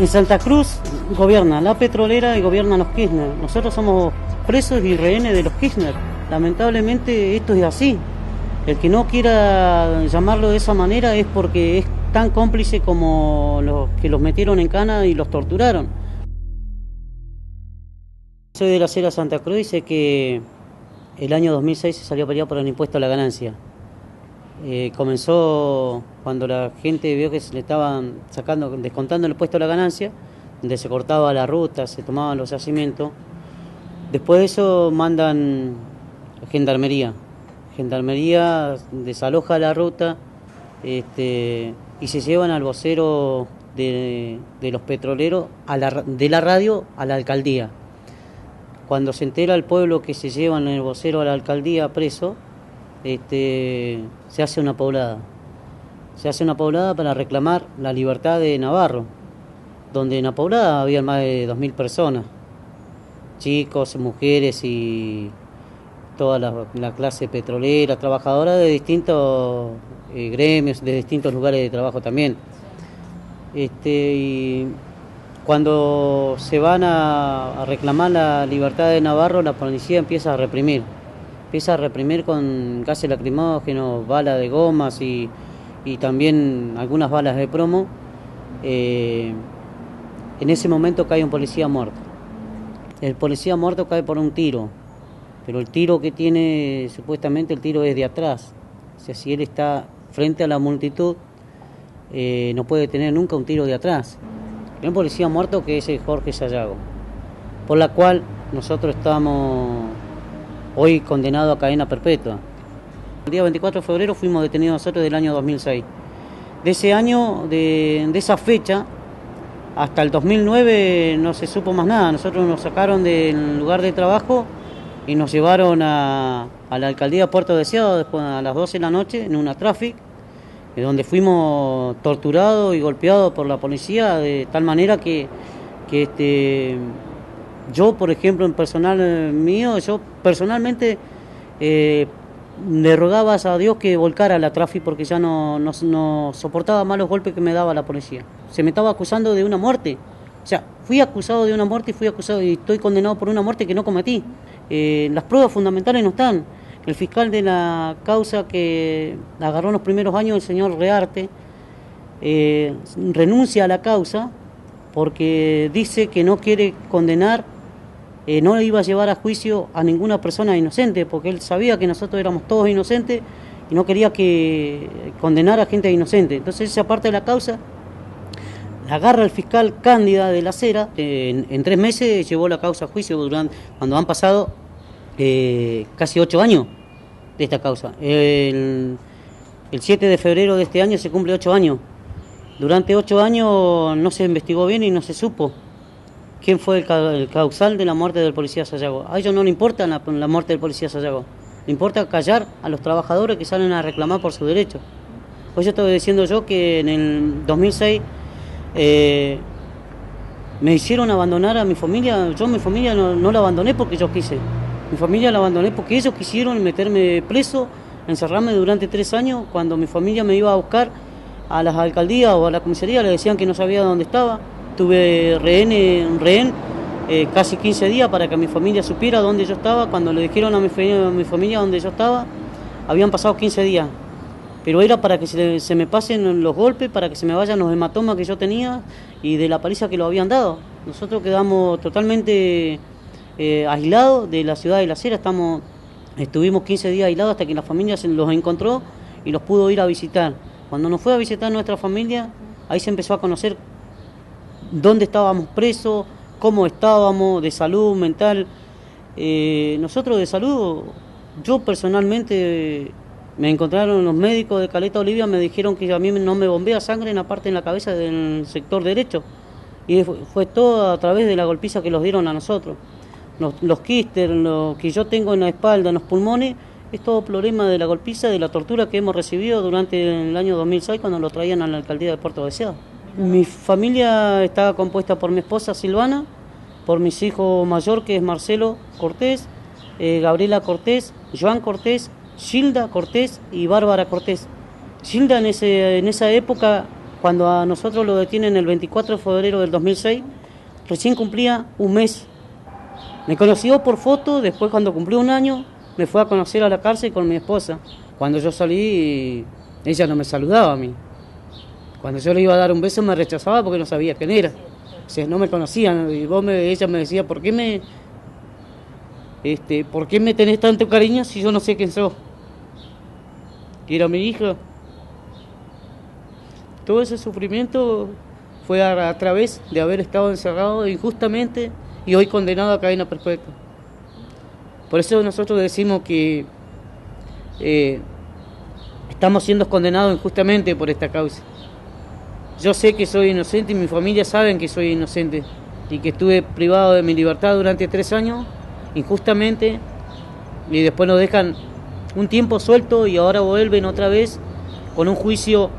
En Santa Cruz gobierna la petrolera y gobiernan los Kirchner. Nosotros somos presos y rehenes de los Kirchner. Lamentablemente esto es así. El que no quiera llamarlo de esa manera es porque es tan cómplice como los que los metieron en cana y los torturaron. Soy de la Acera Santa Cruz y sé que el año 2006 se salió a pelear por el impuesto a la ganancia. Comenzó cuando la gente vio que se le estaban descontando el impuesto a la ganancia, donde se cortaba la ruta, se tomaban los yacimientos. Después de eso mandan Gendarmería. Gendarmería desaloja la ruta y se llevan al vocero de los petroleros de la radio a la alcaldía. Cuando se entera el pueblo que se llevan el vocero a la alcaldía preso, se hace una poblada. Se hace una poblada para reclamar la libertad de Navarro, donde en la poblada había más de 2.000 personas, chicos, mujeres y toda la clase petrolera, trabajadora de distintos gremios, de distintos lugares de trabajo también. Y cuando se van a reclamar la libertad de Navarro, la policía empieza a reprimir con gases lacrimógenos, balas de gomas y también algunas balas de plomo. En ese momento cae un policía muerto. El policía muerto cae por un tiro, pero el tiro que tiene, supuestamente el tiro es de atrás. O sea, si él está frente a la multitud, no puede tener nunca un tiro de atrás. Hay un policía muerto que es el Jorge Sayago, por la cual nosotros estamos hoy condenados a cadena perpetua. El día 24 de febrero fuimos detenidos nosotros del año 2006. De ese año, de esa fecha, hasta el 2009 no se supo más nada. Nosotros nos sacaron del lugar de trabajo y nos llevaron a la alcaldía de Puerto Deseado después a las 12 de la noche en una traffic, donde fuimos torturados y golpeados por la policía de tal manera que yo, por ejemplo, en personal mío, yo personalmente le rogaba a Dios que volcara la traffic porque ya no soportaba más los golpes que me daba la policía. Se me estaba acusando de una muerte. O sea, fui acusado de una muerte y estoy condenado por una muerte que no cometí. Las pruebas fundamentales no están. El fiscal de la causa que agarró en los primeros años, el señor Rearte, renuncia a la causa porque dice que no quiere condenar, no iba a llevar a juicio a ninguna persona inocente, porque él sabía que nosotros éramos todos inocentes y no quería que condenar a gente inocente. Entonces esa parte de la causa la agarra el fiscal Cándida de la Acera. En 3 meses llevó la causa a juicio cuando han pasado casi 8 años de esta causa. El 7 de febrero de este año se cumple 8 años. Durante 8 años no se investigó bien y no se supo quién fue el causal de la muerte del policía Sayago. A ellos no le importa la muerte del policía Sayago, le importa callar a los trabajadores que salen a reclamar por su derecho. Hoy yo estoy diciendo que en el 2006 me hicieron abandonar a mi familia. Yo mi familia no la abandoné porque yo quise. Mi familia la abandoné porque ellos quisieron meterme preso, encerrarme durante 3 años. Cuando mi familia me iba a buscar a las alcaldías o a la comisaría, le decían que no sabía dónde estaba. Tuve rehén casi 15 días para que mi familia supiera dónde yo estaba. Cuando le dijeron a mi familia dónde yo estaba, habían pasado 15 días. Pero era para que se me pasen los golpes, para que se me vayan los hematomas que yo tenía y de la paliza que lo habían dado. Nosotros quedamos totalmente aislados de la ciudad de La Acera. Estuvimos 15 días aislados hasta que la familia los encontró y los pudo ir a visitar. Cuando nos fue a visitar nuestra familia, ahí se empezó a conocer dónde estábamos presos, cómo estábamos, de salud mental. Nosotros de salud, yo personalmente, me encontraron los médicos de Caleta Olivia, me dijeron que a mí no me bombea sangre en la parte en la cabeza del sector derecho. Y fue todo a través de la golpiza que los dieron a nosotros. Los quistes, lo que yo tengo en la espalda, en los pulmones, es todo problema de la golpiza, de la tortura que hemos recibido durante el año 2006 cuando lo traían a la alcaldía de Puerto Deseado. Mi familia estaba compuesta por mi esposa Silvana, por mis hijos mayor que es Marcelo Cortés, Gabriela Cortés, Joan Cortés, Gilda Cortés y Bárbara Cortés. Gilda en esa época Cuando a nosotros lo detienen el 24 de febrero del 2006, recién cumplía un mes. Me conoció por foto, después cuando cumplió un año, me fue a conocer a la cárcel con mi esposa. Cuando yo salí, ella no me saludaba a mí. Cuando yo le iba a dar un beso me rechazaba porque no sabía quién era. O sea, no me conocían. Y ella me decía, ¿por qué me tenés tanto cariño si yo no sé quién sos? Que era mi hija. Todo ese sufrimiento fue a través de haber estado encerrado injustamente y hoy condenado a cadena perpetua. Por eso nosotros decimos que estamos siendo condenados injustamente por esta causa. Yo sé que soy inocente y mi familia sabe que soy inocente y que estuve privado de mi libertad durante 3 años injustamente y después nos dejan un tiempo suelto y ahora vuelven otra vez con un juicio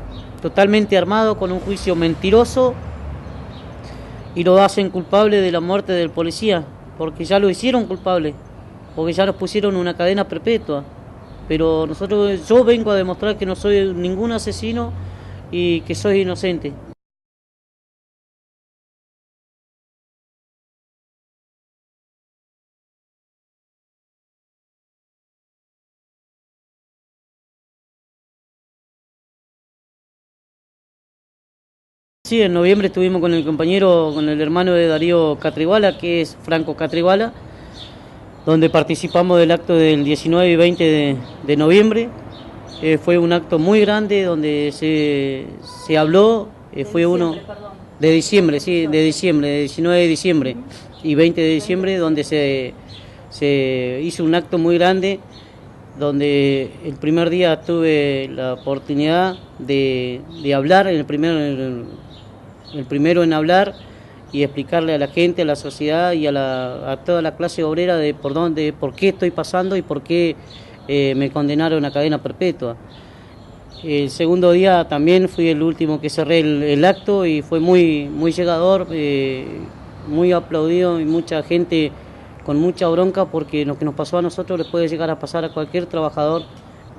totalmente armado, con un juicio mentiroso y lo hacen culpable de la muerte del policía, porque ya lo hicieron culpable, porque ya nos pusieron una cadena perpetua. Pero yo vengo a demostrar que no soy ningún asesino y que soy inocente. Sí, en noviembre estuvimos con con el hermano de Darío Catriguala, que es Franco Catriguala, donde participamos del acto del 19 y 20 de noviembre. Fue un acto muy grande donde se habló, fue uno de diciembre, sí, de 19 de diciembre y 20 de diciembre, donde se hizo un acto muy grande, donde el primer día tuve la oportunidad de hablar, el primero en hablar y explicarle a la gente, a la sociedad y a toda la clase obrera de por qué estoy pasando y por qué me condenaron a cadena perpetua. El segundo día también fui el último que cerré el acto y fue muy llegador, muy aplaudido y mucha gente con mucha bronca porque lo que nos pasó a nosotros les puede llegar a pasar a cualquier trabajador.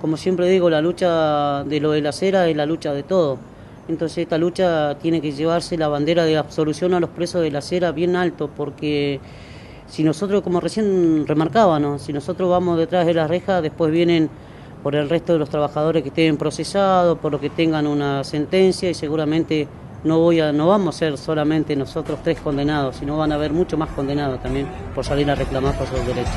Como siempre digo, la lucha de lo de la acera es la lucha de todo. Entonces esta lucha tiene que llevarse la bandera de absolución a los presos de la acera bien alto, porque si nosotros, como recién remarcábamos, si nosotros vamos detrás de las rejas, después vienen por el resto de los trabajadores que estén procesados, por lo que tengan una sentencia y seguramente no vamos a ser solamente nosotros 3 condenados, sino van a haber muchos más condenados también por salir a reclamar por sus derechos.